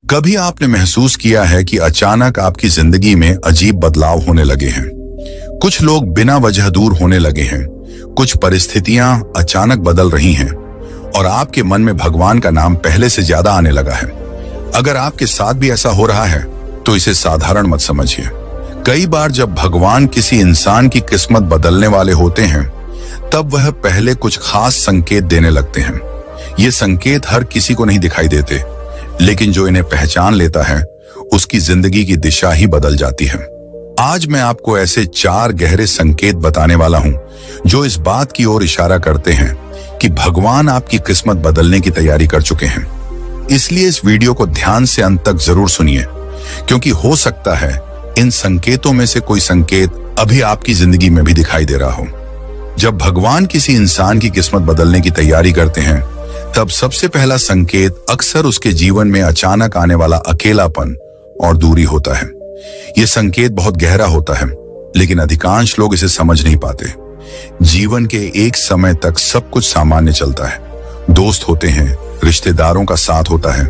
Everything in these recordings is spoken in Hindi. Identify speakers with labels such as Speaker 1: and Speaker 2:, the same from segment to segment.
Speaker 1: कभी आपने महसूस किया है कि अचानक आपकी जिंदगी में अजीब बदलाव होने लगे हैं। कुछ लोग बिना वजह दूर होने लगे हैं, कुछ परिस्थितियां अचानक बदल रही हैं और आपके मन में भगवान का नाम पहले से ज्यादा आने लगा है। अगर आपके साथ भी ऐसा हो रहा है तो इसे साधारण मत समझिए। कई बार जब भगवान किसी इंसान की किस्मत बदलने वाले होते हैं तब वह पहले कुछ खास संकेत देने लगते हैं। ये संकेत हर किसी को नहीं दिखाई देते, लेकिन जो इन्हें पहचान लेता है उसकी जिंदगी की दिशा ही बदल जाती है। आज मैं आपको ऐसे 4 गहरे संकेत बताने वाला हूं जो इस बात की ओर इशारा करते हैं कि भगवान आपकी किस्मत बदलने की तैयारी कर चुके हैं। इसलिए इस वीडियो को ध्यान से अंत तक जरूर सुनिए, क्योंकि हो सकता है इन संकेतों में से कोई संकेत अभी आपकी जिंदगी में भी दिखाई दे रहा हो। जब भगवान किसी इंसान की किस्मत बदलने की तैयारी करते हैं तब सबसे पहला संकेत अक्सर उसके जीवन में अचानक आने वाला अकेलापन और दूरी होता है। यह संकेत बहुत गहरा होता है, लेकिन अधिकांश लोग इसे समझ नहीं पाते। जीवन के एक समय तक सब कुछ सामान्य चलता है, दोस्त होते हैं, रिश्तेदारों का साथ होता है,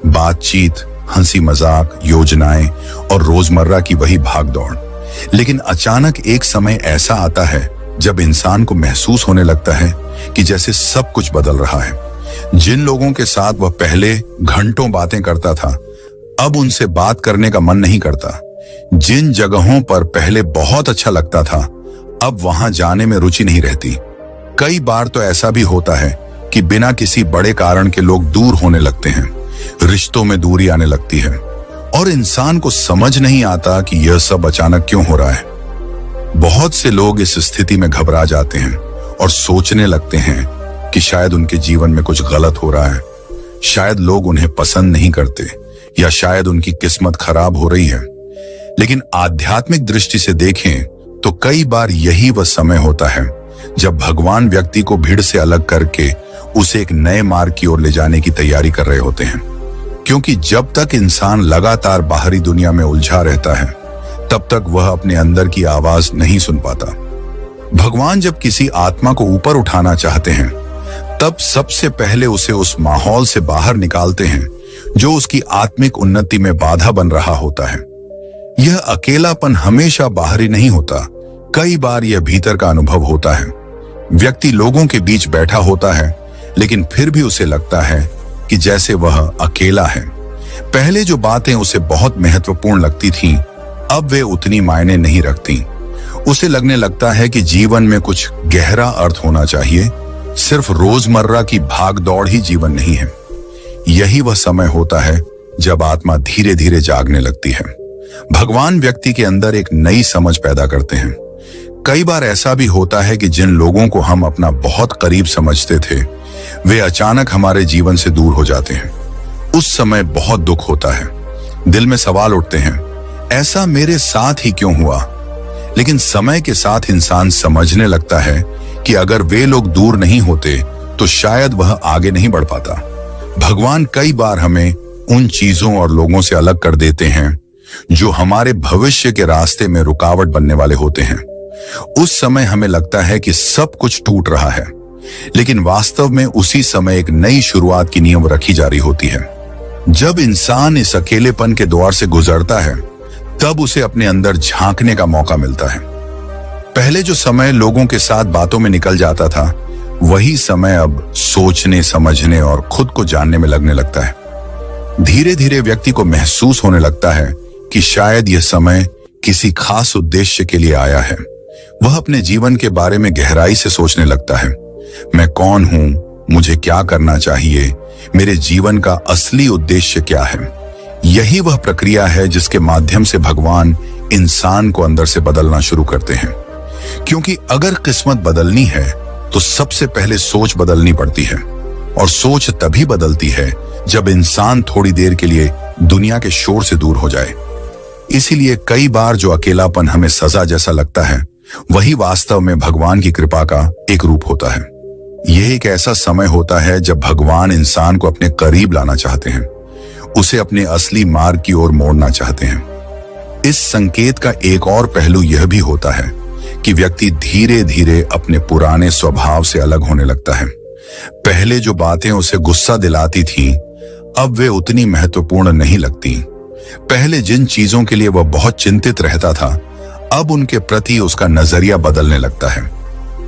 Speaker 1: बातचीत, हंसी मजाक, योजनाएं और रोजमर्रा की वही भागदौड़। लेकिन अचानक एक समय ऐसा आता है जब इंसान को महसूस होने लगता है कि जैसे सब कुछ बदल रहा है। जिन लोगों के साथ वह पहले घंटों बातें करता था, अब उनसे बात करने का मन नहीं करता। जिन जगहों पर पहले बहुत अच्छा लगता था, अब वहां जाने में रुचि नहीं रहती। कई बार तो ऐसा भी होता है कि बिना किसी बड़े कारण के लोग दूर होने लगते हैं, रिश्तों में दूरी आने लगती है और इंसान को समझ नहीं आता कि यह सब अचानक क्यों हो रहा है। बहुत से लोग इस स्थिति में घबरा जाते हैं और सोचने लगते हैं कि शायद उनके जीवन में कुछ गलत हो रहा है, शायद लोग उन्हें पसंद नहीं करते या शायद उनकी किस्मत खराब हो रही है। लेकिन आध्यात्मिक दृष्टि से देखें तो कई बार यही वह समय होता है जब भगवान व्यक्ति को भीड़ से अलग करके उसे एक नए मार्ग की ओर ले जाने की तैयारी कर रहे होते हैं। क्योंकि जब तक इंसान लगातार बाहरी दुनिया में उलझा रहता है तब तक वह अपने अंदर की आवाज नहीं सुन पाता। भगवान जब किसी आत्मा को ऊपर उठाना चाहते हैं तब सबसे पहले उसे उस माहौल से बाहर निकालते हैं जो उसकी आत्मिक उन्नति में बाधा बन रहा होता है। यह अकेलापन हमेशा बाहरी नहीं होता, कई बार यह भीतर का अनुभव होता है। व्यक्ति लोगों के बीच बैठा होता है, लेकिन फिर भी उसे लगता है कि जैसे वह अकेला है। पहले जो बातें उसे बहुत महत्वपूर्ण लगती थीं, अब वे उतनी मायने नहीं रखती। उसे लगने लगता है कि जीवन में कुछ गहरा अर्थ होना चाहिए, सिर्फ रोजमर्रा की भाग दौड़ ही जीवन नहीं है। यही वह समय होता है जब आत्मा धीरे धीरे जागने लगती है। भगवान व्यक्ति के अंदर एक नई समझ पैदा करते हैं। कई बार ऐसा भी होता है कि जिन लोगों को हम अपना बहुत करीब समझते थे, वे अचानक हमारे जीवन से दूर हो जाते हैं। उस समय बहुत दुख होता है, दिल में सवाल उठते हैं, ऐसा मेरे साथ ही क्यों हुआ? लेकिन समय के साथ इंसान समझने लगता है कि अगर वे लोग दूर नहीं होते तो शायद वह आगे नहीं बढ़ पाता। भगवान कई बार हमें उन चीजों और लोगों से अलग कर देते हैं जो हमारे भविष्य के रास्ते में रुकावट बनने वाले होते हैं। उस समय हमें लगता है कि सब कुछ टूट रहा है, लेकिन वास्तव में उसी समय एक नई शुरुआत की नींव रखी जा रही होती है। जब इंसान इस अकेलेपन के द्वार से गुजरता है तब उसे अपने अंदर झांकने का मौका मिलता है। पहले जो समय लोगों के साथ बातों में निकल जाता था, वही समय अब सोचने, समझने और खुद को जानने में लगने लगता है। धीरे धीरे व्यक्ति को महसूस होने लगता है कि शायद यह समय किसी खास उद्देश्य के लिए आया है। वह अपने जीवन के बारे में गहराई से सोचने लगता है। मैं कौन हूं? मुझे क्या करना चाहिए? मेरे जीवन का असली उद्देश्य क्या है? यही वह प्रक्रिया है जिसके माध्यम से भगवान इंसान को अंदर से बदलना शुरू करते हैं। क्योंकि अगर किस्मत बदलनी है तो सबसे पहले सोच बदलनी पड़ती है, और सोच तभी बदलती है जब इंसान थोड़ी देर के लिए दुनिया के शोर से दूर हो जाए। इसीलिए कई बार जो अकेलापन हमें सजा जैसा लगता है, वही वास्तव में भगवान की कृपा का एक रूप होता है। यह एक ऐसा समय होता है जब भगवान इंसान को अपने करीब लाना चाहते हैं, उसे अपने असली मार्ग की ओर मोड़ना चाहते हैं। इस संकेत का एक और पहलू यह भी होता है कि व्यक्ति धीरे धीरे अपने पुराने स्वभाव से अलग होने लगता है। पहले जो बातें उसे गुस्सा दिलाती थीं, अब वे उतनी महत्वपूर्ण नहीं लगती। पहले जिन चीजों के लिए वह बहुत चिंतित रहता था, अब उनके प्रति उसका नजरिया बदलने लगता है।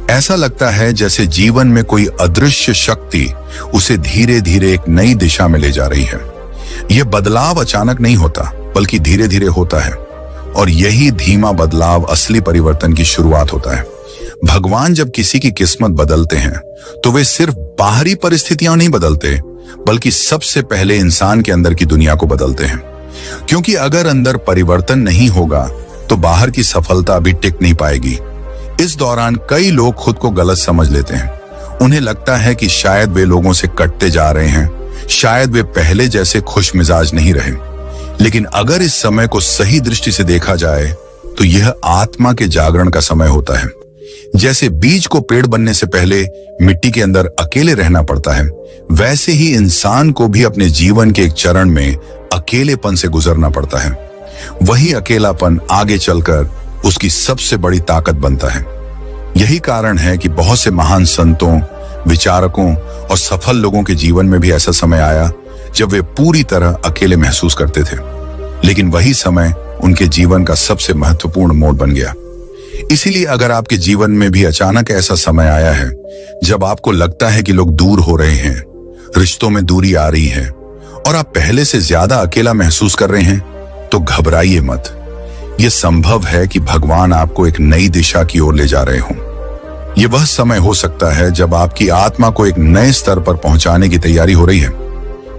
Speaker 1: ऐसा लगता है जैसे जीवन में कोई अदृश्य शक्ति उसे धीरे धीरे एक नई दिशा में ले जा रही है। यह बदलाव अचानक नहीं होता, बल्कि धीरे धीरे होता है, और यही धीमा बदलाव असली परिवर्तन की शुरुआत होता है। भगवान जब किसी की किस्मत बदलते हैं तो वे सिर्फ बाहरी परिस्थितियां नहीं बदलते, बल्कि सबसे पहले इंसान के अंदर की दुनिया को बदलते हैं। क्योंकि अगर अंदर परिवर्तन नहीं होगा तो बाहर की सफलता भी टिक नहीं पाएगी। इस दौरान कई लोग खुद को गलत समझ लेते हैं। उन्हें लगता है कि शायद वे लोगों से कटते जा रहे हैं, शायद वे पहले जैसे खुश मिजाज नहीं रहे। लेकिन अगर इस समय को सही दृष्टि से देखा जाए तो यह आत्मा के जागरण का समय होता है। जैसे बीज को पेड़ बनने से पहले मिट्टी के अंदर अकेले रहना पड़ता है, वैसे ही इंसान को भी अपने जीवन के एक चरण में अकेलेपन से गुजरना पड़ता है। वही अकेलापन आगे चलकर उसकी सबसे बड़ी ताकत बनता है। यही कारण है कि बहुत से महान संतों, विचारकों और सफल लोगों के जीवन में भी ऐसा समय आया जब वे पूरी तरह अकेले महसूस करते थे, लेकिन वही समय उनके जीवन का सबसे महत्वपूर्ण मोड़ बन गया। इसीलिए अगर आपके जीवन में भी अचानक ऐसा समय आया है जब आपको लगता है कि लोग दूर हो रहे हैं, रिश्तों में दूरी आ रही है और आप पहले से ज्यादा अकेला महसूस कर रहे हैं, तो घबराइए मत। यह संभव है कि भगवान आपको एक नई दिशा की ओर ले जा रहे हों। यह वह समय हो सकता है जब आपकी आत्मा को एक नए स्तर पर पहुंचाने की तैयारी हो रही है।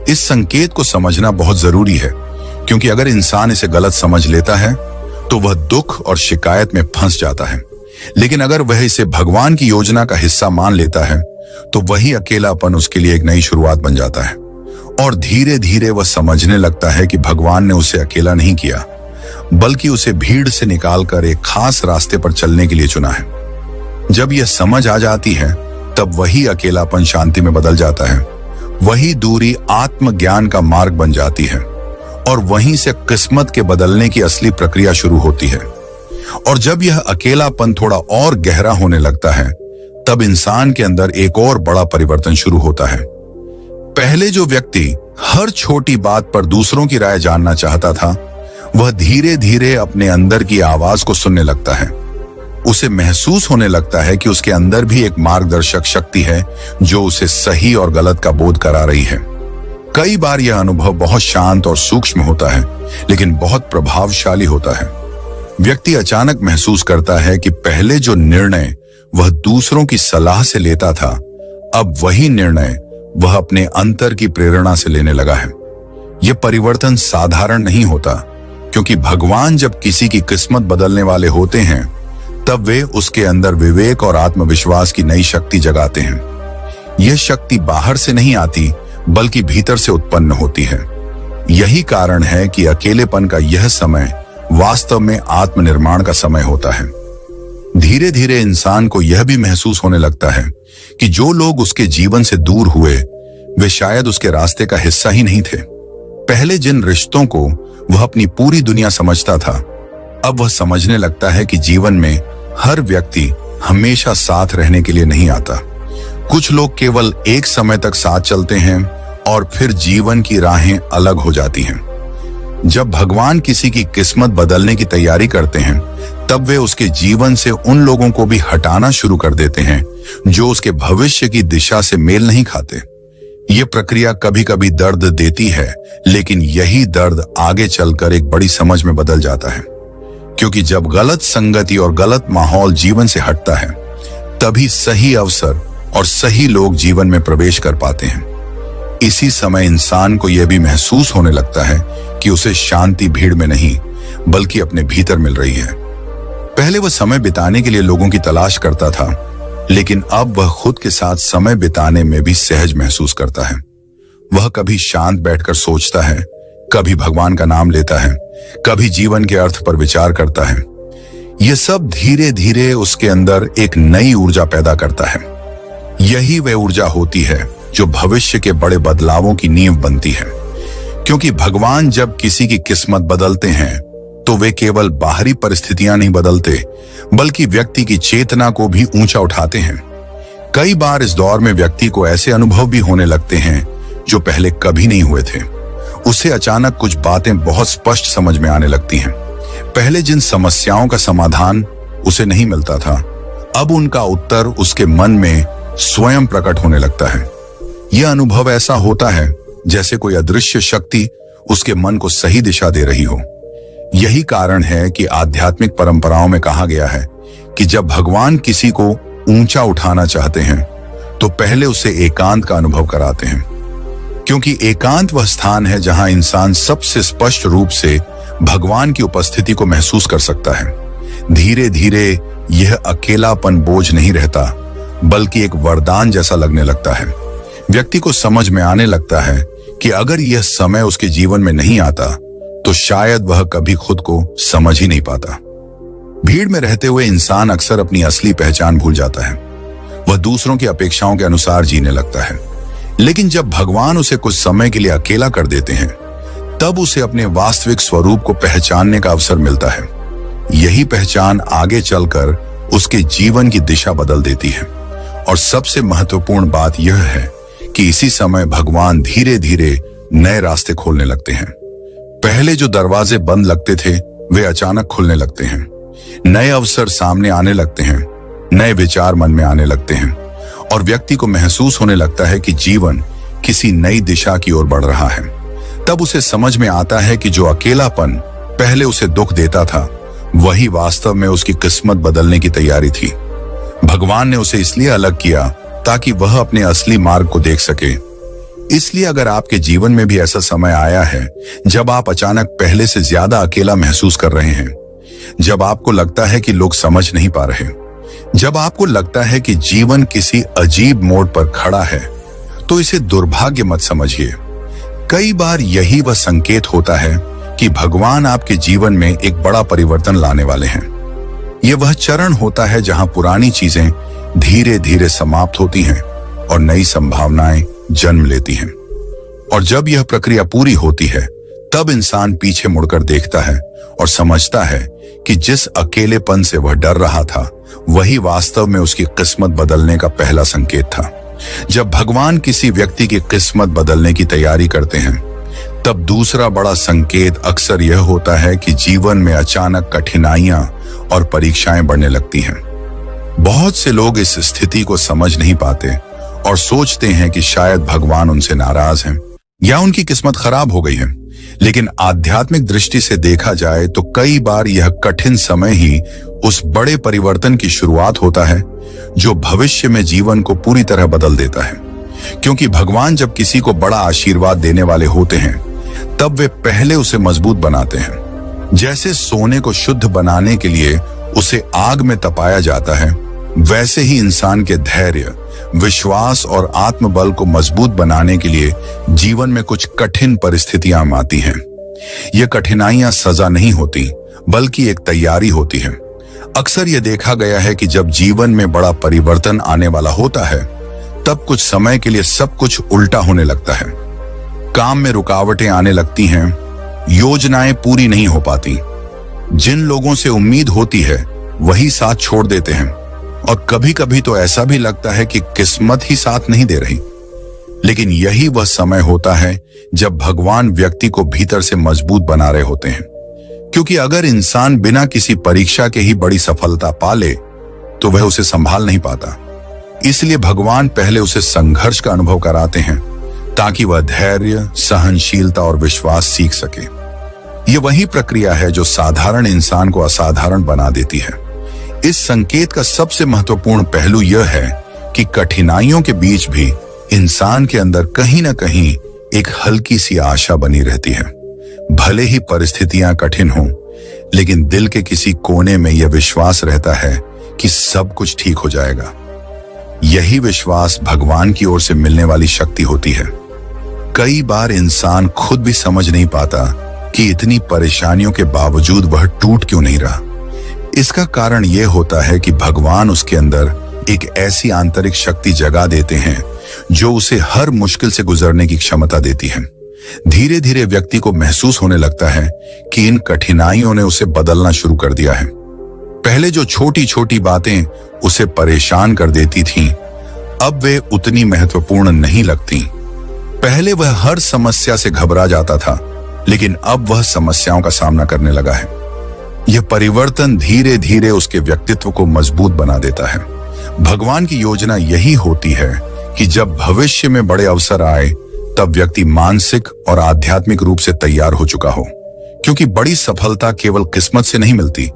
Speaker 1: इस संकेत को समझना बहुत जरूरी है, क्योंकि अगर इंसान इसे गलत समझ लेता है तो वह दुख और शिकायत में फंस जाता है। लेकिन अगर वह इसे भगवान की योजना का हिस्सा मान लेता है तो वही अकेलापन उसके लिए एक नई शुरुआत बन जाता है, और धीरे धीरे वह समझने लगता है कि भगवान ने उसे अकेला नहीं किया, बल्कि उसे भीड़ से निकालकर एक खास रास्ते पर चलने के लिए चुना है। जब यह समझ आ जाती है तब वही अकेलापन शांति में बदल जाता है, वही दूरी आत्मज्ञान का मार्ग बन जाती है, और वहीं से किस्मत के बदलने की असली प्रक्रिया शुरू होती है। और जब यह अकेलापन थोड़ा और गहरा होने लगता है तब इंसान के अंदर एक और बड़ा परिवर्तन शुरू होता है। पहले जो व्यक्ति हर छोटी बात पर दूसरों की राय जानना चाहता था, वह धीरे धीरे अपने अंदर की आवाज को सुनने लगता है। उसे महसूस होने लगता है कि उसके अंदर भी एक मार्गदर्शक शक्ति है जो उसे सही और गलत का बोध करा रही है। कई बार यह अनुभव बहुत शांत और सूक्ष्म होता है, लेकिन बहुत प्रभावशाली होता है। व्यक्ति अचानक महसूस करता है कि पहले जो निर्णय वह दूसरों की सलाह से लेता था, अब वही निर्णय वह अपने अंतर की प्रेरणा से लेने लगा है। यह परिवर्तन साधारण नहीं होता, क्योंकि भगवान जब किसी की किस्मत बदलने वाले होते हैं तब वे उसके अंदर विवेक और आत्मविश्वास की नई शक्ति जगाते हैं। यह शक्ति बाहर से नहीं आती, बल्कि भीतर से उत्पन्न होती है। यही कारण है कि अकेलेपन का यह समय वास्तव में आत्मनिर्माण का समय होता है। धीरे धीरे इंसान को यह भी महसूस होने लगता है कि जो लोग उसके जीवन से दूर हुए वे शायद उसके रास्ते का हिस्सा ही नहीं थे। पहले जिन रिश्तों को वह अपनी पूरी दुनिया समझता था, अब वह समझने लगता है कि जीवन में हर व्यक्ति हमेशा साथ रहने के लिए नहीं आता। कुछ लोग केवल एक समय तक साथ चलते हैं और फिर जीवन की राहें अलग हो जाती हैं। जब भगवान किसी की किस्मत बदलने की तैयारी करते हैं तब वे उसके जीवन से उन लोगों को भी हटाना शुरू कर देते हैं जो उसके भविष्य की दिशा से मेल नहीं खाते। ये प्रक्रिया कभी कभी दर्द देती है, लेकिन यही दर्द आगे चलकर एक बड़ी समझ में बदल जाता है। क्योंकि जब गलत संगति और गलत माहौल जीवन से हटता है, तभी सही अवसर और सही लोग जीवन में प्रवेश कर पाते हैं। इसी समय इंसान को यह भी महसूस होने लगता है कि उसे शांति भीड़ में नहीं, बल्कि अपने भीतर मिल रही है। पहले वह समय बिताने के लिए लोगों की तलाश करता था, लेकिन अब वह खुद के साथ समय बिताने में भी सहज महसूस करता है। वह कभी शांत बैठकर सोचता है, कभी भगवान का नाम लेता है, कभी जीवन के अर्थ पर विचार करता है। यह सब धीरे धीरे उसके अंदर एक नई ऊर्जा पैदा करता है। यही वह ऊर्जा होती है जो भविष्य के बड़े बदलावों की नींव बनती है। क्योंकि भगवान जब किसी की किस्मत बदलते हैं तो वे केवल बाहरी परिस्थितियां नहीं बदलते, बल्कि व्यक्ति की चेतना को भी ऊंचा उठाते हैं। कई बार इस दौर में व्यक्ति को ऐसे अनुभव भी होने लगते हैं जो पहले कभी नहीं हुए थे। उसे अचानक कुछ बातें बहुत स्पष्ट समझ में आने लगती हैं। पहले जिन समस्याओं का समाधान उसे नहीं मिलता था, अब उनका उत्तर उसके मन में स्वयं प्रकट होने लगता है। यह अनुभव ऐसा होता है जैसे कोई अदृश्य शक्ति उसके मन को सही दिशा दे रही हो। यही कारण है कि आध्यात्मिक परंपराओं में कहा गया है कि जब भगवान किसी को ऊंचा उठाना चाहते हैं तो पहले उसे एकांत का अनुभव कराते हैं, क्योंकि एकांत वह स्थान है जहां इंसान सबसे स्पष्ट रूप से भगवान की उपस्थिति को महसूस कर सकता है। धीरे धीरे यह अकेलापन बोझ नहीं रहता, बल्कि एक वरदान जैसा लगने लगता है। व्यक्ति को समझ में आने लगता है कि अगर यह समय उसके जीवन में नहीं आता तो शायद वह कभी खुद को समझ ही नहीं पाता। भीड़ में रहते हुए इंसान अक्सर अपनी असली पहचान भूल जाता है। वह दूसरों की अपेक्षाओं के अनुसार जीने लगता है। लेकिन जब भगवान उसे कुछ समय के लिए अकेला कर देते हैं, तब उसे अपने वास्तविक स्वरूप को पहचानने का अवसर मिलता है। यही पहचान आगे चलकर उसके जीवन की दिशा बदल देती है। और सबसे महत्वपूर्ण बात यह है कि इसी समय भगवान धीरे धीरे नए रास्ते खोलने लगते हैं। पहले जो दरवाजे बंद लगते थे वे अचानक खुलने लगते हैं। नए अवसर सामने आने लगते हैं, नए विचार मन में आने लगते हैं और व्यक्ति को महसूस होने लगता है कि जीवन किसी नई दिशा की ओर बढ़ रहा है। तब उसे समझ में आता है कि जो अकेलापन पहले उसे दुख देता था, वही वास्तव में उसकी किस्मत बदलने की तैयारी थी। भगवान ने उसे इसलिए अलग किया ताकि वह अपने असली मार्ग को देख सके। इसलिए अगर आपके जीवन में भी ऐसा समय आया है जब आप अचानक पहले से ज्यादा अकेला महसूस कर रहे हैं, जब आपको लगता है कि लोग समझ नहीं पा रहे, जब आपको लगता है कि जीवन किसी अजीब मोड़ पर खड़ा है, तो इसे दुर्भाग्य मत समझिए। कई बार यही वह संकेत होता है कि भगवान आपके जीवन में एक बड़ा परिवर्तन लाने वाले हैं। यह वह चरण होता है जहां पुरानी चीजें धीरे धीरे समाप्त होती हैं और नई संभावनाएं जन्म लेती हैं। और जब यह प्रक्रिया पूरी होती है, तब इंसान पीछे मुड़कर देखता है और समझता है कि जिस अकेलेपन से वह डर रहा था, वही वास्तव में उसकी किस्मत बदलने का पहला संकेत था। जब भगवान किसी व्यक्ति की किस्मत बदलने की तैयारी करते हैं, तब दूसरा बड़ा संकेत अक्सर यह होता है कि जीवन में अचानक कठिनाइयां और परीक्षाएं बढ़ने लगती हैं। बहुत से लोग इस स्थिति को समझ नहीं पाते और सोचते हैं कि शायद भगवान उनसे नाराज हैं या उनकी किस्मत खराब हो गई है। लेकिन आध्यात्मिक दृष्टि से देखा जाए तो कई बार यह कठिन समय ही उस बड़े परिवर्तन की शुरुआत होता है जो भविष्य में जीवन को पूरी तरह बदल देता है। क्योंकि भगवान जब किसी को बड़ा आशीर्वाद देने वाले होते हैं, तब वे पहले उसे मजबूत बनाते हैं। जैसे सोने को शुद्ध बनाने के लिए उसे आग में तपाया जाता है, वैसे ही इंसान के धैर्य, विश्वास और आत्मबल को मजबूत बनाने के लिए जीवन में कुछ कठिन परिस्थितियां आती हैं। ये कठिनाइयां सजा नहीं होती, बल्कि एक तैयारी होती है। अक्सर यह देखा गया है कि जब जीवन में बड़ा परिवर्तन आने वाला होता है, तब कुछ समय के लिए सब कुछ उल्टा होने लगता है। काम में रुकावटें आने लगती हैं, योजनाएं पूरी नहीं हो पाती, जिन लोगों से उम्मीद होती है वही साथ छोड़ देते हैं और कभी कभी तो ऐसा भी लगता है कि किस्मत ही साथ नहीं दे रही। लेकिन यही वह समय होता है जब भगवान व्यक्ति को भीतर से मजबूत बना रहे होते हैं। क्योंकि अगर इंसान बिना किसी परीक्षा के ही बड़ी सफलता पा ले तो वह उसे संभाल नहीं पाता। इसलिए भगवान पहले उसे संघर्ष का अनुभव कराते हैं ताकि वह धैर्य, सहनशीलता और विश्वास सीख सके। यह वही प्रक्रिया है जो साधारण इंसान को असाधारण बना देती है। इस संकेत का सबसे महत्वपूर्ण पहलू यह है कि कठिनाइयों के बीच भी इंसान के अंदर कहीं ना कहीं एक हल्की सी आशा बनी रहती है। भले ही परिस्थितियां कठिन हों, लेकिन दिल के किसी कोने में यह विश्वास रहता है कि सब कुछ ठीक हो जाएगा। यही विश्वास भगवान की ओर से मिलने वाली शक्ति होती है। कई बार इंसान खुद भी समझ नहीं पाता कि इतनी परेशानियों के बावजूद वह टूट क्यों नहीं रहा। इसका कारण यह होता है कि भगवान उसके अंदर एक ऐसी आंतरिक शक्ति जगा देते हैं जो उसे हर मुश्किल से गुजरने की क्षमता देती है। धीरे धीरे व्यक्ति को महसूस होने लगता है कि इन कठिनाइयों ने उसे बदलना शुरू कर दिया है। पहले जो छोटी छोटी बातें उसे परेशान कर देती थीं, अब वे उतनी महत्वपूर्ण नहीं लगती। पहले वह हर समस्या से घबरा जाता था, लेकिन अब वह समस्याओं का सामना करने लगा है। यह परिवर्तन धीरे धीरे उसके व्यक्तित्व को मजबूत बना देता है। भगवान की योजना यही होती है कि जब भविष्य में बड़े अवसर आए तब व्यक्ति मानसिक और आध्यात्मिक रूप से तैयार हो चुका हो, क्योंकि बड़ी सफलता केवल किस्मत से नहीं मिलती,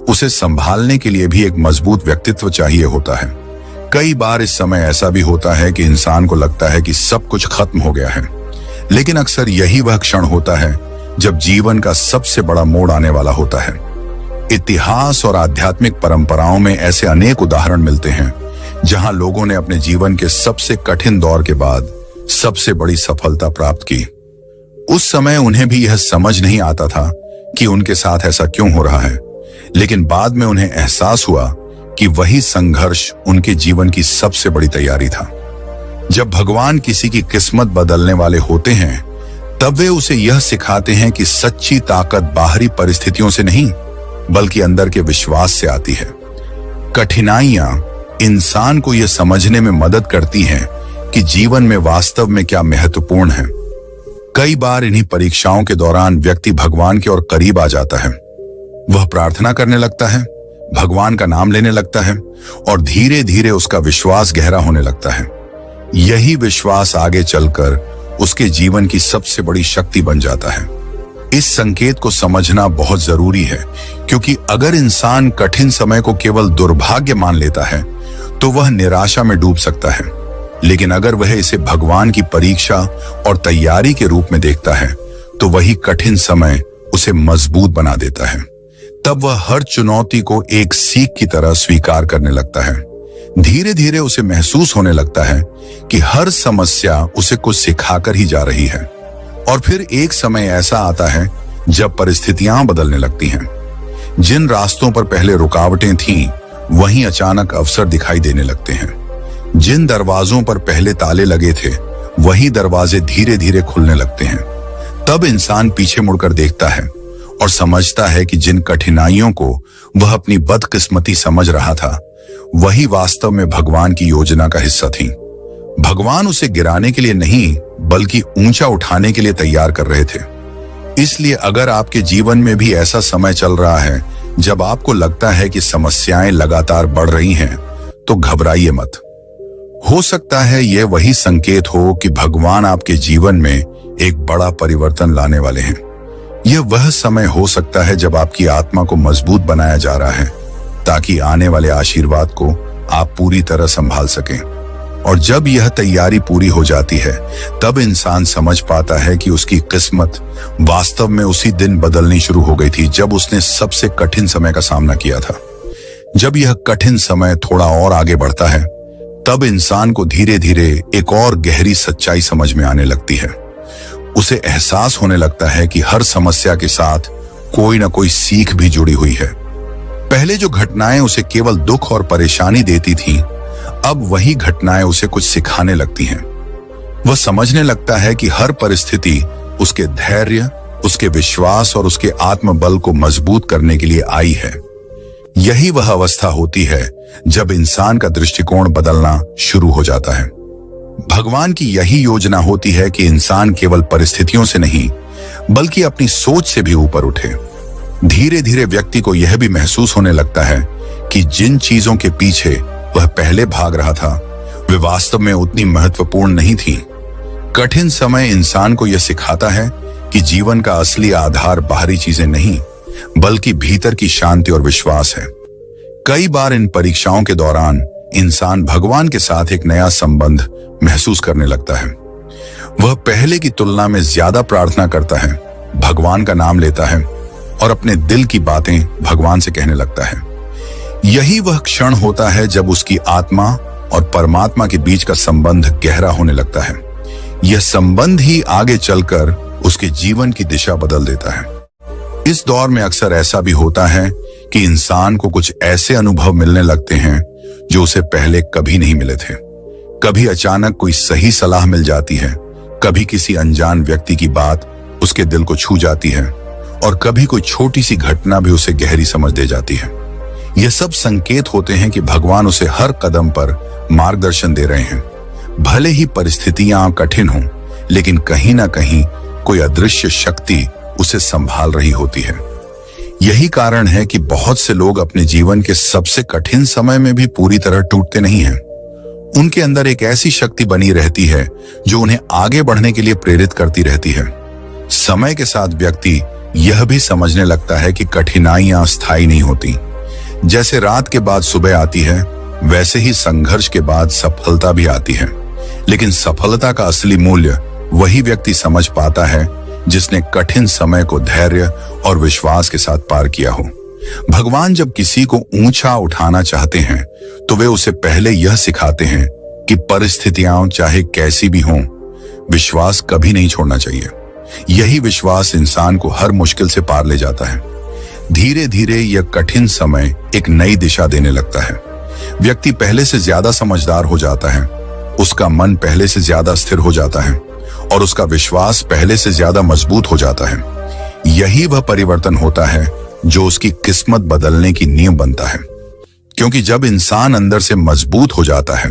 Speaker 1: उसे संभालने के लिए भी एक मजबूत व्यक्तित्व चाहिए होता है। कई बार इस समय ऐसा भी होता है कि इंसान को लगता है कि सब कुछ खत्म हो गया है, लेकिन अक्सर यही वह क्षण होता है जब जीवन का सबसे बड़ा मोड़ आने वाला होता है। इतिहास और आध्यात्मिक परंपराओं में ऐसे अनेक उदाहरण मिलते हैं जहां लोगों ने अपने जीवन के सबसे कठिन दौर के बाद सबसे बड़ी सफलता प्राप्त की। उस समय उन्हें भी यह समझ नहीं आता था कि उनके साथ ऐसा क्यों हो रहा है, लेकिन बाद में उन्हें एहसास हुआ कि वही संघर्ष उनके जीवन की सबसे बड़ी तैयारी था। जब भगवान किसी की किस्मत बदलने वाले होते हैं, तब वे उसे यह सिखाते हैं कि सच्ची ताकत बाहरी परिस्थितियों से नहीं, बल्कि अंदर के विश्वास से आती है। कठिनाइयां इंसान को यह समझने में मदद करती हैं कि जीवन में वास्तव में क्या महत्वपूर्ण है। कई बार इन्हीं परीक्षाओं के दौरान व्यक्ति भगवान के और करीब आ जाता है। वह प्रार्थना करने लगता है, भगवान का नाम लेने लगता है और धीरे धीरे उसका विश्वास गहरा होने लगता है। यही विश्वास आगे चलकर उसके जीवन की सबसे बड़ी शक्ति बन जाता है। इस संकेत को समझना बहुत जरूरी है, क्योंकि अगर इंसान कठिन समय को केवल दुर्भाग्य मान लेता है तो वह निराशा में डूब सकता है, लेकिन अगर वह इसे भगवान की परीक्षा और तैयारी के रूप में देखता है तो वही कठिन समय उसे मजबूत बना देता है। तब वह हर चुनौती को एक सीख की तरह स्वीकार करने लगता है। धीरे धीरे उसे महसूस होने लगता है कि हर समस्या उसे कुछ सिखाकर ही जा रही है। और फिर एक समय ऐसा आता है जब परिस्थितियां बदलने लगती हैं। जिन रास्तों पर पहले रुकावटें थीं, वहीं अचानक अवसर दिखाई देने लगते हैं। जिन दरवाजों पर पहले ताले लगे थे, वही दरवाजे धीरे धीरे खुलने लगते हैं। तब इंसान पीछे मुड़कर देखता है और समझता है कि जिन कठिनाइयों को वह अपनी बदकिस्मती समझ रहा था, वही वास्तव में भगवान की योजना का हिस्सा थी। भगवान उसे गिराने के लिए नहीं, बल्कि ऊंचा उठाने के लिए तैयार कर रहे थे। इसलिए अगर आपके जीवन में भी ऐसा समय चल रहा है जब आपको लगता है कि समस्याएं लगातार बढ़ रही हैं, तो घबराइए मत। हो सकता है यह वही संकेत हो कि भगवान आपके जीवन में एक बड़ा परिवर्तन लाने वाले हैं। यह वह समय हो सकता है जब आपकी आत्मा को मजबूत बनाया जा रहा है, ताकि आने वाले आशीर्वाद को आप पूरी तरह संभाल सकें। और जब यह तैयारी पूरी हो जाती है, तब इंसान समझ पाता है कि उसकी किस्मत वास्तव में उसी दिन बदलनी शुरू हो गई थी जब उसने सबसे कठिन समय का सामना किया था। जब यह कठिन समय थोड़ा और आगे बढ़ता है, तब इंसान को धीरे धीरे एक और गहरी सच्चाई समझ में आने लगती है। उसे एहसास होने लगता है कि हर समस्या के साथ कोई ना कोई सीख भी जुड़ी हुई है। पहले जो घटनाएं उसे केवल दुख और परेशानी देती थीं, अब वही घटनाएं उसे कुछ सिखाने लगती हैं। वह समझने लगता है कि हर परिस्थिति उसके धैर्य, उसके विश्वास और उसके आत्मबल को मजबूत करने के लिए आई है। यही वह अवस्था होती है जब इंसान का दृष्टिकोण बदलना शुरू हो जाता है। भगवान की यही योजना होती है कि इंसान केवल परिस्थितियों से नहीं, बल्कि अपनी सोच से भी ऊपर उठे। धीरे धीरे व्यक्ति को यह भी महसूस होने लगता है कि जिन चीजों के पीछे वह पहले भाग रहा था, वे वास्तव में उतनी महत्वपूर्ण नहीं थी। कठिन समय इंसान को यह सिखाता है कि जीवन का असली आधार बाहरी चीजें नहीं, बल्कि भीतर की शांति और विश्वास है। कई बार इन परीक्षाओं के दौरान इंसान भगवान के साथ एक नया संबंध महसूस करने लगता है। वह पहले की तुलना में ज्यादा प्रार्थना करता है, भगवान का नाम लेता है और अपने दिल की बातें भगवान से कहने लगता है। यही वह क्षण होता है जब उसकी आत्मा और परमात्मा के बीच का संबंध गहरा होने लगता है। यह संबंध ही आगे चलकर उसके जीवन की दिशा बदल देता है। इस दौर में अक्सर ऐसा भी होता है कि इंसान को कुछ ऐसे अनुभव मिलने लगते हैं जो उसे पहले कभी नहीं मिले थे। कभी अचानक कोई सही सलाह मिल जाती है, कभी किसी अनजान व्यक्ति की बात उसके दिल को छू जाती है और कभी कोई छोटी सी घटना भी उसे गहरी समझ दे जाती है। यह सब संकेत होते हैं कि भगवान उसे हर कदम पर मार्गदर्शन दे रहे हैं। भले ही परिस्थितियां कठिन हों, लेकिन कहीं ना कहीं कोई अदृश्य शक्ति उसे संभाल रही होती है। यही कारण है कि बहुत से लोग अपने जीवन के सबसे कठिन समय में भी पूरी तरह टूटते नहीं हैं। उनके अंदर एक ऐसी शक्ति बनी रहती है जो उन्हें आगे बढ़ने के लिए प्रेरित करती रहती है। समय के साथ व्यक्ति यह भी समझने लगता है कि कठिनाइयां स्थायी नहीं होती। जैसे रात के बाद सुबह आती है, वैसे ही संघर्ष के बाद सफलता भी आती है। लेकिन सफलता का असली मूल्य वही व्यक्ति समझ पाता है जिसने कठिन समय को धैर्य और विश्वास के साथ पार किया हो। भगवान जब किसी को ऊंचा उठाना चाहते हैं तो वे उसे पहले यह सिखाते हैं कि परिस्थितियां चाहे कैसी भी हों, विश्वास कभी नहीं छोड़ना चाहिए। यही विश्वास इंसान को हर मुश्किल से पार ले जाता है। धीरे धीरे यह कठिन समय एक नई दिशा देने लगता है। व्यक्ति पहले से ज्यादा समझदार हो जाता है, उसका मन पहले से ज्यादा स्थिर हो जाता है और उसका विश्वास पहले से ज्यादा मजबूत हो जाता है। यही वह परिवर्तन होता है जो उसकी किस्मत बदलने की नींव बनता है। क्योंकि जब इंसान अंदर से मजबूत हो जाता है,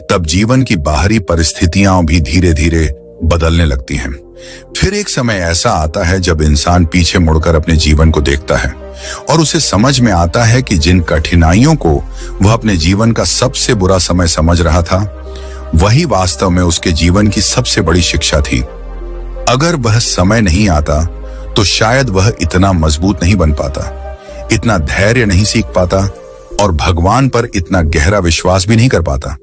Speaker 1: तब जीवन की बाहरी परिस्थितियां भी धीरे धीरे बदलने लगती हैं। फिर एक समय ऐसा आता है जब इंसान पीछे मुड़कर अपने जीवन को देखता है और उसे समझ में आता है कि जिन कठिनाइयों को वह अपने जीवन का सबसे बुरा समय समझ रहा था, वही वास्तव में उसके जीवन की सबसे बड़ी शिक्षा थी। अगर वह समय नहीं आता तो शायद वह इतना मजबूत नहीं बन पाता, इतना धैर्य नहीं सीख पाता और भगवान पर इतना गहरा विश्वास भी नहीं कर पाता।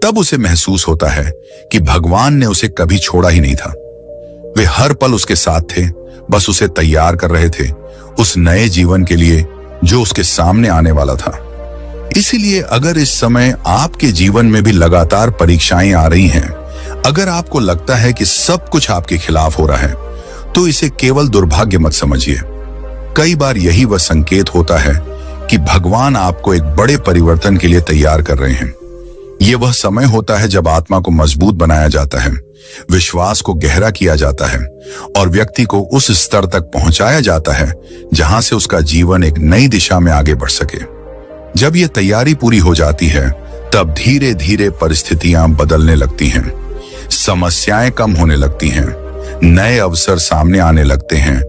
Speaker 1: तब उसे महसूस होता है कि भगवान ने उसे कभी छोड़ा ही नहीं था। वे हर पल उसके साथ थे, बस उसे तैयार कर रहे थे उस नए जीवन के लिए जो उसके सामने आने वाला था। इसीलिए अगर इस समय आपके जीवन में भी लगातार परीक्षाएं आ रही हैं, अगर आपको लगता है कि सब कुछ आपके खिलाफ हो रहा है, तो इसे केवल दुर्भाग्य मत समझिए। कई बार यही वह संकेत होता है कि भगवान आपको एक बड़े परिवर्तन के लिए तैयार कर रहे हैं। यह वह समय होता है जब आत्मा को मजबूत बनाया जाता है, विश्वास को गहरा किया जाता है और व्यक्ति को उस स्तर तक पहुंचाया जाता है जहां से उसका जीवन एक नई दिशा में आगे बढ़ सके। जब यह तैयारी पूरी हो जाती है, तब धीरे धीरे परिस्थितियां बदलने लगती हैं, समस्याएं कम होने लगती हैं, नए अवसर सामने आने लगते हैं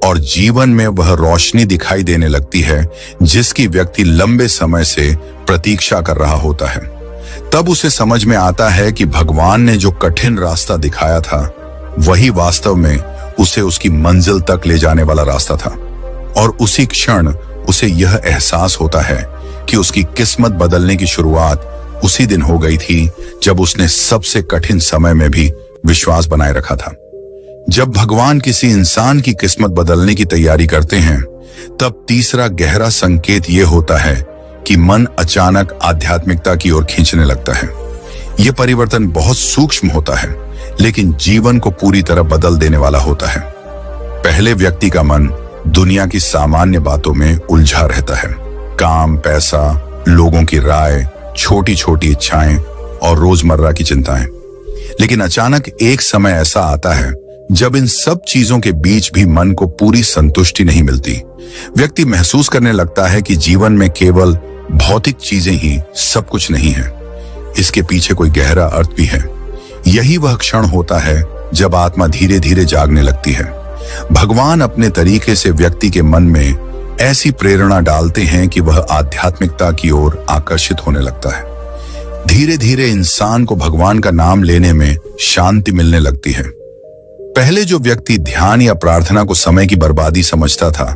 Speaker 1: और जीवन में वह रोशनी दिखाई देने लगती है जिसकी व्यक्ति लंबे समय से प्रतीक्षा कर रहा होता है। तब उसे समझ में आता है कि भगवान ने जो कठिन रास्ता दिखाया था, वही वास्तव में उसे उसकी मंजिल तक ले जाने वाला रास्ता था। और उसी क्षण उसे यह एहसास होता है कि उसकी किस्मत बदलने की शुरुआत उसी दिन हो गई थी जब उसने सबसे कठिन समय में भी विश्वास बनाए रखा था। जब भगवान किसी इंसान की किस्मत बदलने की तैयारी करते हैं, तब तीसरा गहरा संकेत यह होता है कि मन अचानक आध्यात्मिकता की ओर खींचने लगता है। यह परिवर्तन बहुत सूक्ष्म होता है, लेकिन जीवन को पूरी तरह बदल देने वाला होता है। पहले व्यक्ति का मन दुनिया की सामान्य बातों में उलझा रहता है, काम, पैसा, लोगों की राय, छोटी छोटी इच्छाएं और रोजमर्रा की चिंताएं। लेकिन अचानक एक समय ऐसा आता है जब इन सब चीजों के बीच भी मन को पूरी संतुष्टि नहीं मिलती। व्यक्ति महसूस करने लगता है कि जीवन में केवल भौतिक चीजें ही सब कुछ नहीं है, इसके पीछे कोई गहरा अर्थ भी है। यही वह क्षण होता है जब आत्मा धीरे धीरे जागने लगती है। भगवान अपने तरीके से व्यक्ति के मन में ऐसी प्रेरणा डालते हैं कि वह आध्यात्मिकता की ओर आकर्षित होने लगता है। धीरे धीरे इंसान को भगवान का नाम लेने में शांति मिलने लगती है। पहले जो व्यक्ति ध्यान या प्रार्थना को समय की बर्बादी समझता था,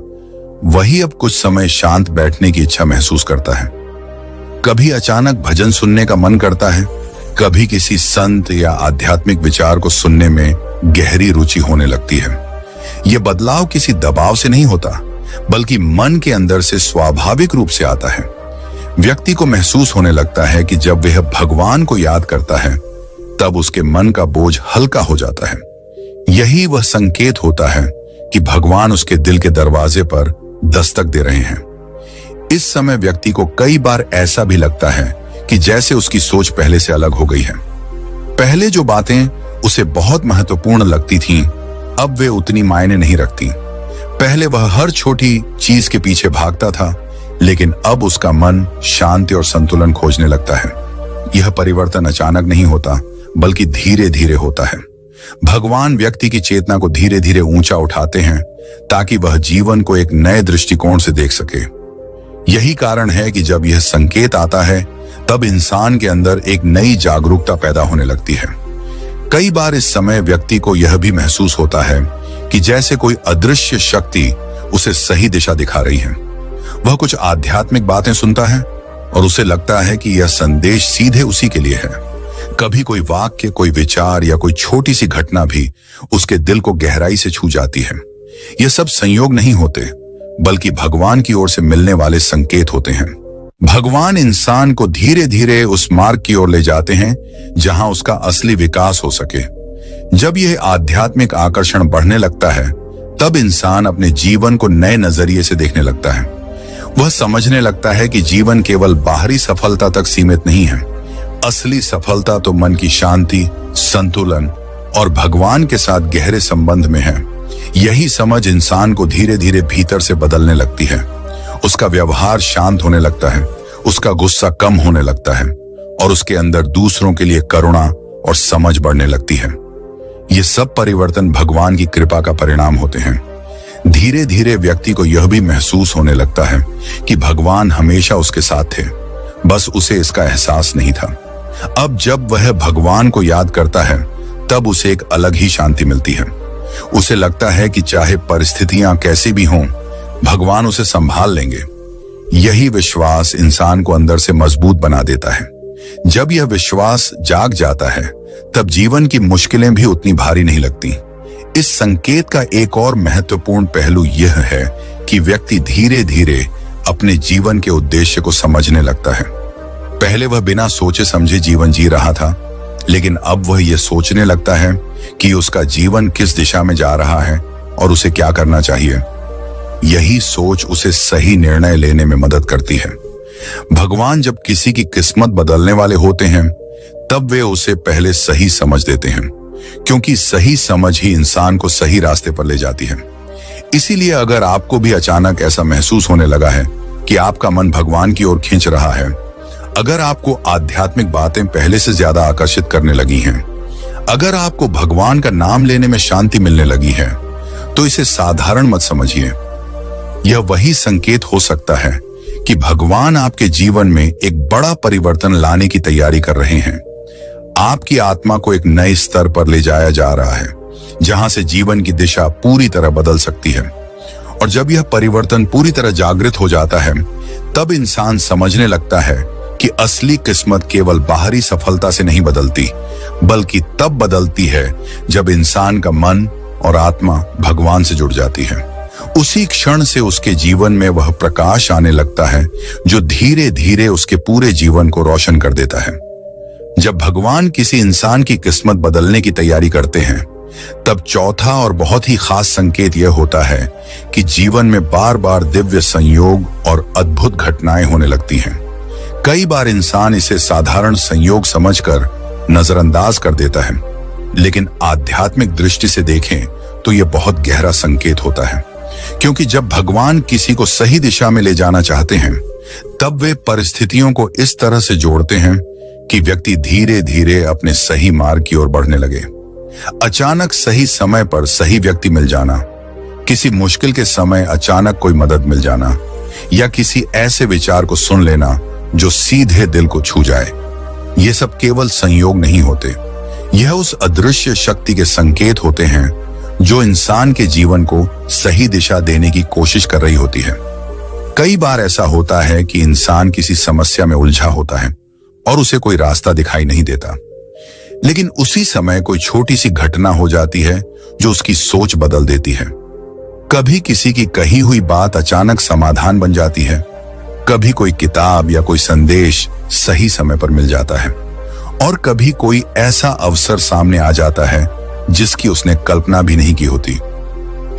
Speaker 1: वही अब कुछ समय शांत बैठने की इच्छा महसूस करता है। कभी अचानक भजन सुनने का मन करता है, कभी किसी संत या आध्यात्मिक विचार को सुनने में गहरी रुचि होने लगती है। यह बदलाव किसी दबाव से नहीं होता, बल्कि मन के अंदर से स्वाभाविक रूप से आता है। व्यक्ति को महसूस होने लगता है कि जब वह भगवान को याद करता है, तब उसके मन का बोझ हल्का हो जाता है। यही वह संकेत होता है कि भगवान उसके दिल के दरवाजे पर दस्तक दे रहे हैं। इस समय व्यक्ति को कई बार ऐसा भी लगता है कि जैसे उसकी सोच पहले से अलग हो गई है। पहले जो बातें उसे बहुत महत्वपूर्ण लगती थीं, अब वे उतनी मायने नहीं रखती। पहले वह हर छोटी चीज के पीछे भागता था, लेकिन अब उसका मन शांति और संतुलन खोजने लगता है। यह परिवर्तन अचानक नहीं होता, बल्कि धीरे धीरे होता है। भगवान व्यक्ति की चेतना को धीरे धीरे ऊंचा उठाते हैं ताकि वह जीवन को एक नए दृष्टिकोण से देख सके। यही कारण है कि जब यह संकेत आता है तब इंसान के अंदर एक नई जागरूकता पैदा होने लगती है। कई बार इस समय व्यक्ति को यह भी महसूस होता है कि जैसे कोई अदृश्य शक्ति उसे सही दिशा दिखा रही है। वह कुछ आध्यात्मिक बातें सुनता है और उसे लगता है कि यह संदेश सीधे उसी के लिए है। कभी कोई वाक्य, कोई विचार या कोई छोटी सी घटना भी उसके दिल को गहराई से छू जाती है। यह सब संयोग नहीं होते, बल्कि भगवान की ओर से मिलने वाले संकेत होते हैं। भगवान इंसान को धीरे धीरे उस मार्ग की ओर ले जाते हैं जहां उसका असली विकास हो सके। जब यह आध्यात्मिक आकर्षण बढ़ने लगता है तब इंसान अपने जीवन को नए नजरिए से देखने लगता है। वह समझने लगता है कि जीवन केवल बाहरी सफलता तक सीमित नहीं है। असली सफलता तो मन की शांति, संतुलन और भगवान के साथ गहरे संबंध में है। यही समझ इंसान को धीरे धीरे भीतर से बदलने लगती है। उसका व्यवहार शांत होने लगता है, उसका गुस्सा कम होने लगता है और उसके अंदर दूसरों के लिए करुणा और समझ बढ़ने लगती है। ये सब परिवर्तन भगवान की कृपा का परिणाम होते हैं। धीरे धीरे व्यक्ति को यह भी महसूस होने लगता है कि भगवान हमेशा उसके साथ थे, बस उसे इसका एहसास नहीं था। अब जब वह भगवान को याद करता है तब उसे एक अलग ही शांति मिलती है। उसे लगता है कि चाहे परिस्थितियां कैसी भी हों, भगवान उसे संभाल लेंगे। यही विश्वास इंसान को अंदर से मजबूत बना देता है। जब यह विश्वास जाग जाता है तब जीवन की मुश्किलें भी उतनी भारी नहीं लगती। इस संकेत का एक और महत्वपूर्ण पहलू यह है कि व्यक्ति धीरे धीरे अपने जीवन के उद्देश्य को समझने लगता है। पहले वह बिना सोचे समझे जीवन जी रहा था, लेकिन अब वह यह सोचने लगता है कि उसका जीवन किस दिशा में जा रहा है और उसे क्या करना चाहिए। यही सोच उसे सही निर्णय लेने में मदद करती है। भगवान जब किसी की किस्मत बदलने वाले होते हैं तब वे उसे पहले सही समझ देते हैं, क्योंकि सही समझ ही इंसान को सही रास्ते पर ले जाती है। इसीलिए अगर आपको भी अचानक ऐसा महसूस होने लगा है कि आपका मन भगवान की ओर खींच रहा है, अगर आपको आध्यात्मिक बातें पहले से ज्यादा आकर्षित करने लगी हैं, अगर आपको भगवान का नाम लेने में शांति मिलने लगी है, तो इसे साधारण मत समझिए। यह वही संकेत हो सकता है कि भगवान आपके जीवन में एक बड़ा परिवर्तन लाने की तैयारी कर रहे हैं। आपकी आत्मा को एक नए स्तर पर ले जाया जा रहा है, जहां से जीवन की दिशा पूरी तरह बदल सकती है। और जब यह परिवर्तन पूरी तरह जागृत हो जाता है, तब इंसान समझने लगता है कि असली किस्मत केवल बाहरी सफलता से नहीं बदलती, बल्कि तब बदलती है जब इंसान का मन और आत्मा भगवान से जुड़ जाती है। उसी क्षण से उसके जीवन में वह प्रकाश आने लगता है जो धीरे धीरे उसके पूरे जीवन को रोशन कर देता है। जब भगवान किसी इंसान की किस्मत बदलने की तैयारी करते हैं, तब चौथा और बहुत ही खास संकेत यह होता है कि जीवन में बार बार दिव्य संयोग और अद्भुत घटनाएं होने लगती हैं। कई बार इंसान इसे साधारण संयोग समझकर नजरअंदाज कर देता है, लेकिन आध्यात्मिक दृष्टि से देखें तो यह बहुत गहरा संकेत होता है, क्योंकि जब भगवान किसी को सही दिशा में ले जाना चाहते हैं, तब वे परिस्थितियों को इस तरह से जोड़ते हैं कि व्यक्ति धीरे धीरे अपने सही मार्ग की ओर बढ़ने लगे। अचानक सही समय पर सही व्यक्ति मिल जाना, किसी मुश्किल के समय अचानक कोई मदद मिल जाना, या किसी ऐसे विचार को सुन लेना जो सीधे दिल को छू जाए, ये सब केवल संयोग नहीं होते। यह उस अदृश्य शक्ति के संकेत होते हैं जो इंसान के जीवन को सही दिशा देने की कोशिश कर रही होती है। कई बार ऐसा होता है कि इंसान किसी समस्या में उलझा होता है और उसे कोई रास्ता दिखाई नहीं देता, लेकिन उसी समय कोई छोटी सी घटना हो जाती है जो उसकी सोच बदल देती है। कभी किसी की कही हुई बात अचानक समाधान बन जाती है, कभी कोई किताब या कोई संदेश सही समय पर मिल जाता है, और कभी कोई ऐसा अवसर सामने आ जाता है जिसकी उसने कल्पना भी नहीं की होती।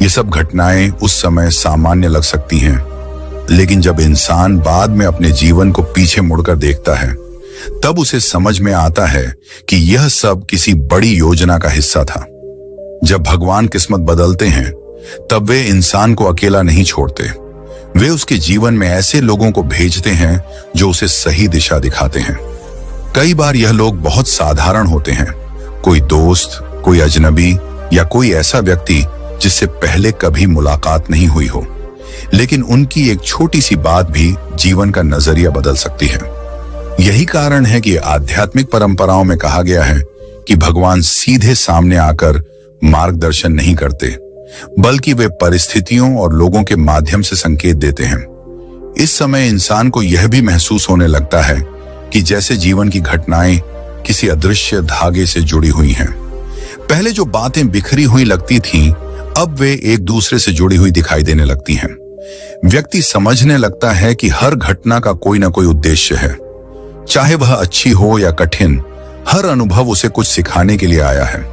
Speaker 1: ये सब घटनाएं उस समय सामान्य लग सकती हैं, लेकिन जब इंसान बाद में अपने जीवन को पीछे मुड़कर देखता है, तब उसे समझ में आता है कि यह सब किसी बड़ी योजना का हिस्सा था। जब भगवान किस्मत बदलते हैं, तब वे इंसान को अकेला नहीं छोड़ते। वे उसके जीवन में ऐसे लोगों को भेजते हैं जो उसे सही दिशा दिखाते हैं। कई बार यह लोग बहुत साधारण होते हैं, कोई दोस्त, कोई अजनबी या कोई ऐसा व्यक्ति जिससे पहले कभी मुलाकात नहीं हुई हो, लेकिन उनकी एक छोटी सी बात भी जीवन का नजरिया बदल सकती है। यही कारण है कि आध्यात्मिक परंपराओं में कहा गया है कि भगवान सीधे सामने आकर मार्गदर्शन नहीं करते, बल्कि वे परिस्थितियों और लोगों के माध्यम से संकेत देते हैं। इस समय इंसान को यह भी महसूस होने लगता है कि जैसे जीवन की घटनाएं किसी अदृश्य धागे से जुड़ी हुई हैं। पहले जो बातें बिखरी हुई लगती थीं, अब वे एक दूसरे से जुड़ी हुई दिखाई देने लगती हैं। व्यक्ति समझने लगता है कि हर घटना का कोई ना कोई उद्देश्य है, चाहे वह अच्छी हो या कठिन। हर अनुभव उसे कुछ सिखाने के लिए आया है।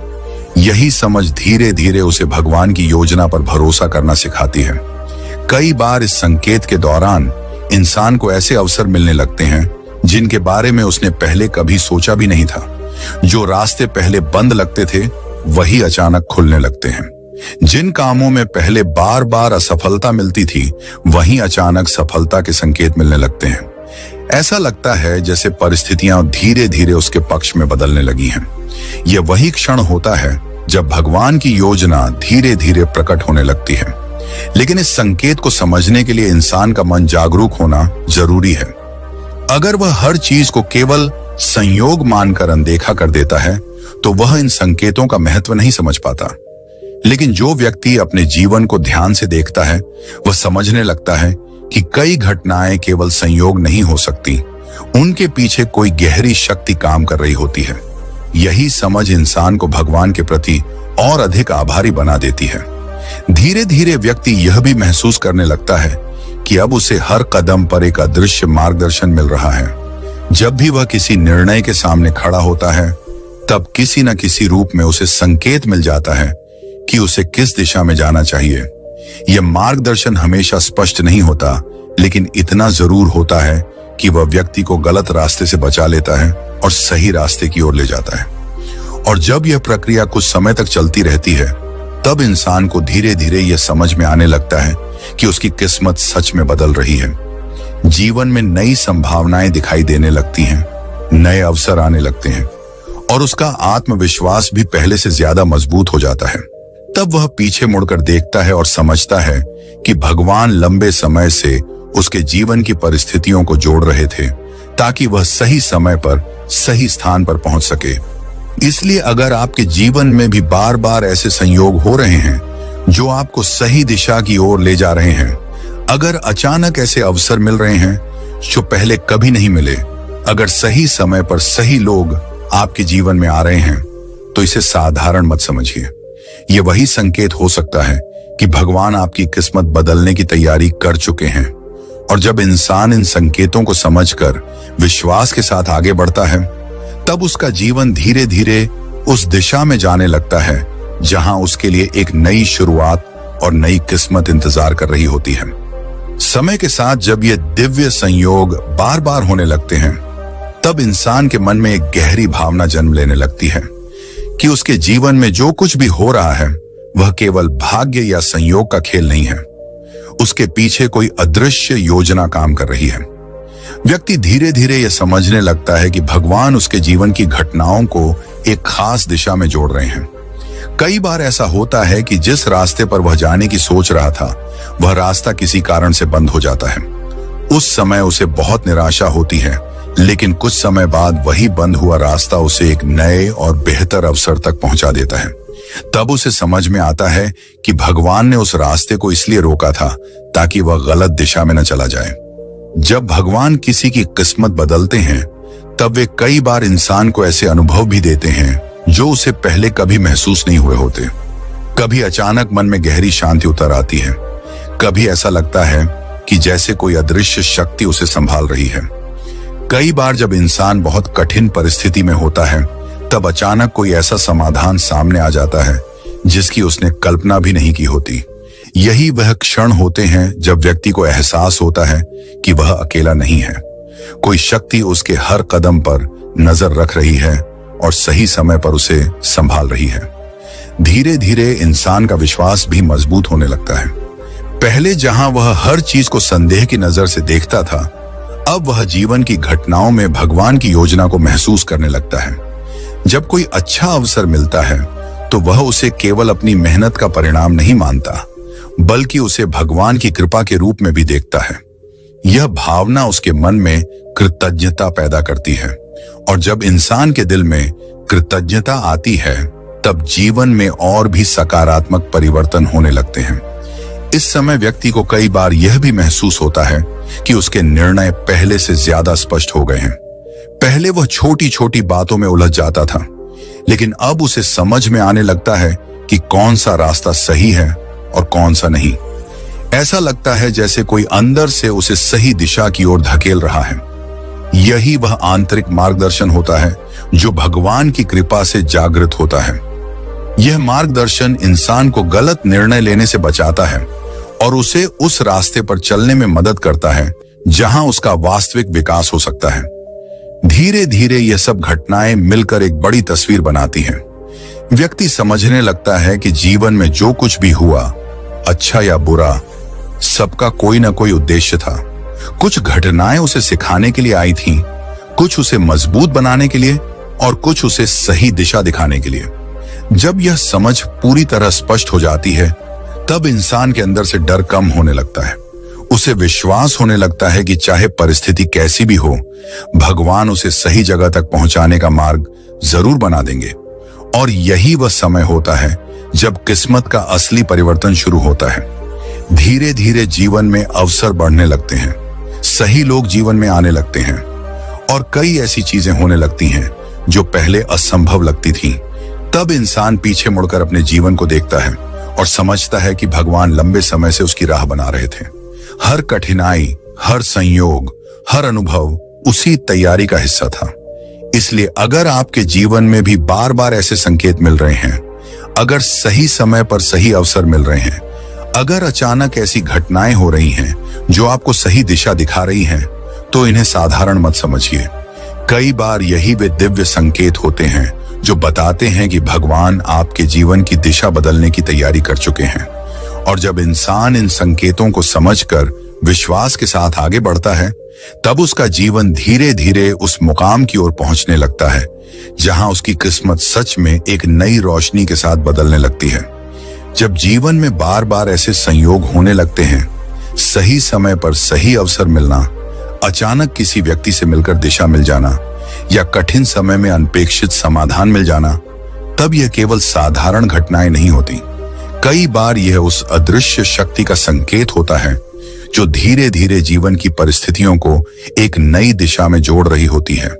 Speaker 1: यही समझ धीरे धीरे उसे भगवान की योजना पर भरोसा करना सिखाती है। कई बार इस संकेत के दौरान इंसान को ऐसे अवसर मिलने लगते हैं जिनके बारे में उसने पहले कभी सोचा भी नहीं था। जो रास्ते पहले बंद लगते थे वही अचानक खुलने लगते हैं। जिन कामों में पहले बार बार असफलता मिलती थी, वहीं अचानक सफलता के संकेत मिलने लगते हैं। ऐसा लगता है जैसे परिस्थितियां धीरे धीरे उसके पक्ष में बदलने लगी हैं। यह वही क्षण होता है जब भगवान की योजना धीरे धीरे प्रकट होने लगती है। लेकिन इस संकेत को समझने के लिए इंसान का मन जागरूक होना जरूरी है। अगर वह हर चीज को केवल संयोग मानकर अनदेखा कर देता है, तो वह इन संकेतों का महत्व नहीं समझ पाता। लेकिन जो व्यक्ति अपने जीवन को ध्यान से देखता है, वह समझने लगता है कि कई घटनाएं केवल संयोग नहीं हो सकती, उनके पीछे कोई गहरी शक्ति काम कर रही होती है। यही समझ इंसान को भगवान के प्रति और अधिक आभारी बना देती है। धीरे धीरे व्यक्ति यह भी महसूस करने लगता है कि अब उसे हर कदम पर एक अदृश्य मार्गदर्शन मिल रहा है। जब भी वह किसी निर्णय के सामने खड़ा होता है, तब किसी न किसी रूप में उसे संकेत मिल जाता है कि उसे किस दिशा में जाना चाहिए। यह मार्गदर्शन हमेशा स्पष्ट नहीं होता, लेकिन इतना जरूर होता है कि वह व्यक्ति को गलत रास्ते से बचा लेता है और सही रास्ते की ओर ले जाता है। और जब यह प्रक्रिया कुछ समय तक चलती रहती है, तब इंसान को धीरे धीरे यह समझ में आने लगता है कि उसकी किस्मत सच में बदल रही है। जीवन में नई संभावनाएं दिखाई देने लगती हैं, नए अवसर आने लगते हैं और उसका आत्मविश्वास भी पहले से ज्यादा मजबूत हो जाता है। तब वह पीछे मुड़कर देखता है और समझता है कि भगवान लंबे समय से उसके जीवन की परिस्थितियों को जोड़ रहे थे, ताकि वह सही समय पर सही स्थान पर पहुंच सके। इसलिए अगर आपके जीवन में भी बार बार ऐसे संयोग हो रहे हैं जो आपको सही दिशा की ओर ले जा रहे हैं, अगर अचानक ऐसे अवसर मिल रहे हैं जो पहले कभी नहीं मिले, अगर सही समय पर सही लोग आपके जीवन में आ रहे हैं, तो इसे साधारण मत समझिए। ये वही संकेत हो सकता है कि भगवान आपकी किस्मत बदलने की तैयारी कर चुके हैं। और जब इंसान इन संकेतों को समझकर विश्वास के साथ आगे बढ़ता है, तब उसका जीवन धीरे धीरे उस दिशा में जाने लगता है जहां उसके लिए एक नई शुरुआत और नई किस्मत इंतजार कर रही होती है। समय के साथ जब ये दिव्य संयोग बार बार होने लगते हैं, तब इंसान के मन में एक गहरी भावना जन्म लेने लगती है कि उसके जीवन में जो कुछ भी हो रहा है वह केवल भाग्य या संयोग का खेल नहीं है। उसके पीछे कोई अदृश्य योजना काम कर रही है। व्यक्ति धीरे धीरे यह समझने लगता है कि भगवान उसके जीवन की घटनाओं को एक खास दिशा में जोड़ रहे हैं। कई बार ऐसा होता है कि जिस रास्ते पर वह जाने की सोच रहा था, वह रास्ता किसी कारण से बंद हो जाता है। उस समय उसे बहुत निराशा होती है, लेकिन कुछ समय बाद वही बंद हुआ रास्ता उसे एक नए और बेहतर अवसर तक पहुंचा देता है। तब उसे समझ में आता है कि भगवान ने उस रास्ते को इसलिए रोका था ताकि वह गलत दिशा में न चला जाए। जब भगवान किसी की किस्मत बदलते हैं, तब वे कई बार इंसान को ऐसे अनुभव भी देते हैं जो उसे पहले कभी महसूस नहीं हुए होते। कभी अचानक मन में गहरी शांति उतर आती है, कभी ऐसा लगता है कि जैसे कोई अदृश्य शक्ति उसे संभाल रही है। कई बार जब इंसान बहुत कठिन परिस्थिति में होता है, तब अचानक कोई ऐसा समाधान सामने आ जाता है जिसकी उसने कल्पना भी नहीं की होती। यही वह क्षण होते हैं जब व्यक्ति को एहसास होता है कि वह अकेला नहीं है। कोई शक्ति उसके हर कदम पर नजर रख रही है और सही समय पर उसे संभाल रही है। धीरे धीरे इंसान का विश्वास भी मजबूत होने लगता है। पहले जहां वह हर चीज को संदेह की नजर से देखता था, अब वह जीवन की घटनाओं में भगवान की योजना को महसूस करने लगता है। जब कोई अच्छा अवसर मिलता है, तो वह उसे केवल अपनी मेहनत का परिणाम नहीं मानता, बल्कि उसे भगवान की कृपा के रूप में भी देखता है। यह भावना उसके मन में कृतज्ञता पैदा करती है, और जब इंसान के दिल में कृतज्ञता आती है, तब जीवन में और भी सकारात्मक परिवर्तन होने लगते हैं। इस समय व्यक्ति को कई बार यह भी महसूस होता है कि उसके निर्णय पहले से ज्यादा स्पष्ट हो गए हैं। पहले वह छोटी छोटी बातों में उलझ जाता था, लेकिन अब उसे समझ में आने लगता है कि कौन सा रास्ता सही है और कौन सा नहीं। ऐसा लगता है जैसे कोई अंदर से उसे सही दिशा की ओर धकेल रहा है। यही वह आंतरिक मार्गदर्शन होता है जो भगवान की कृपा से जागृत होता है। यह मार्गदर्शन इंसान को गलत निर्णय लेने से बचाता है और उसे उस रास्ते पर चलने में मदद करता है जहां उसका वास्तविक विकास हो सकता है। धीरे धीरे यह सब घटनाएं मिलकर एक बड़ी तस्वीर बनाती हैं। व्यक्ति समझने लगता है कि जीवन में जो कुछ भी हुआ, अच्छा या बुरा, सबका कोई ना कोई उद्देश्य था। कुछ घटनाएं उसे सिखाने के लिए आई थीं, कुछ उसे मजबूत बनाने के लिए और कुछ उसे सही दिशा दिखाने के लिए। जब यह समझ पूरी तरह स्पष्ट हो जाती है, तब इंसान के अंदर से डर कम होने लगता है। उसे विश्वास होने लगता है कि चाहे परिस्थिति कैसी भी हो, भगवान उसे सही जगह तक पहुंचाने का मार्ग जरूर बना देंगे। और यही वह समय होता है जब किस्मत का असली परिवर्तन शुरू होता है। धीरे धीरे जीवन में अवसर बढ़ने लगते हैं, सही लोग जीवन में आने लगते हैं, और कई ऐसी चीजें होने लगती हैं जो पहले असंभव लगती थीं। तब इंसान पीछे मुड़कर अपने जीवन को देखता है और समझता है कि भगवान लंबे समय से उसकी राह बना रहे थे। हर कठिनाई, हर संयोग, हर अनुभव उसी तैयारी का हिस्सा था। इसलिए अगर आपके जीवन में भी बार बार ऐसे संकेत मिल रहे हैं, अगर सही समय पर सही अवसर मिल रहे हैं, अगर अचानक ऐसी घटनाएं हो रही हैं जो आपको सही दिशा दिखा रही हैं, तो इन्हें साधारण मत समझिए। कई बार यही वे दिव्य संकेत होते हैं जो बताते हैं कि भगवान आपके जीवन की दिशा बदलने की तैयारी कर चुके हैं। और जब इंसान इन संकेतों को समझकर विश्वास के साथ आगे बढ़ता है, तब उसका जीवन धीरे धीरे उस मुकाम की ओर पहुंचने लगता है जहां उसकी किस्मत सच में एक नई रोशनी के साथ बदलने लगती है। जब जीवन में बार बार ऐसे संयोग होने लगते हैं, सही समय पर सही अवसर मिलना, अचानक किसी व्यक्ति से मिलकर दिशा मिल जाना, या कठिन समय में अनपेक्षित समाधान मिल जाना, तब यह केवल साधारण घटनाएं नहीं होती। कई बार यह उस अदृश्य शक्ति का संकेत होता है जो धीरे धीरे जीवन की परिस्थितियों को एक नई दिशा में जोड़ रही होती है।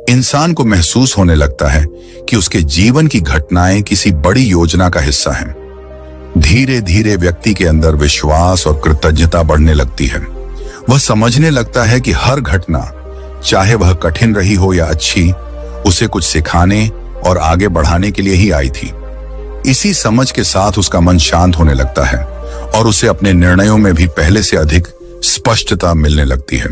Speaker 1: इंसान को महसूस होने लगता है कि उसके जीवन की घटनाएं किसी बड़ी योजना का हिस्सा हैं। धीरे धीरे व्यक्ति के अंदर विश्वास और कृतज्ञता बढ़ने लगती है। वह समझने लगता है कि हर घटना, चाहे वह कठिन रही हो या अच्छी, उसे कुछ सिखाने और आगे बढ़ाने के लिए ही आई थी। इसी समझ के साथ उसका मन शांत होने लगता है और उसे अपने निर्णयों में भी पहले से अधिक स्पष्टता मिलने लगती है।